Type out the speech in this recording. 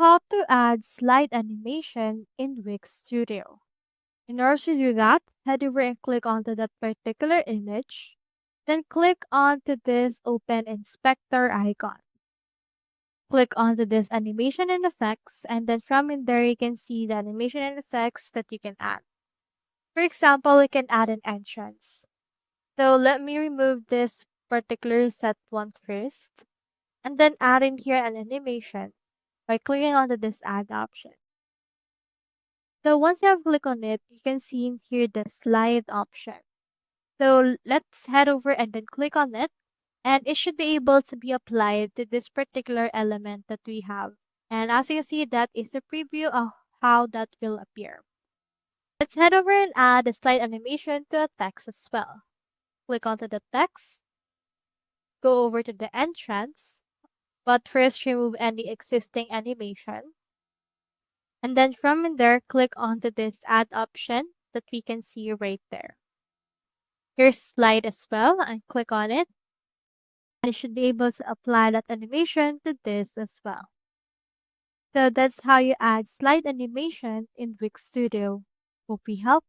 How to add slide animation in Wix Studio. In order to do that, head over and click onto that particular image. Then click onto this Open Inspector icon. Click onto this animation and effects, and then from in there you can see the animation and effects that you can add. For example, you can add an entrance. So let me remove this particular set one first, and then add in here an animation by clicking onto this add option. So once you have clicked on it, you can see in here the slide option. So let's head over and then click on it, and it should be able to be applied to this particular element that we have. And as you can see, that is a preview of how that will appear. Let's head over and add the slide animation to a text as well. Click onto the text, go over to the entrance, but first remove any existing animation. And then from in there, click onto this add option that we can see right there. Here's slide as well, and click on it. And you should be able to apply that animation to this as well. So that's how you add slide animation in Wix Studio. Hope we helped.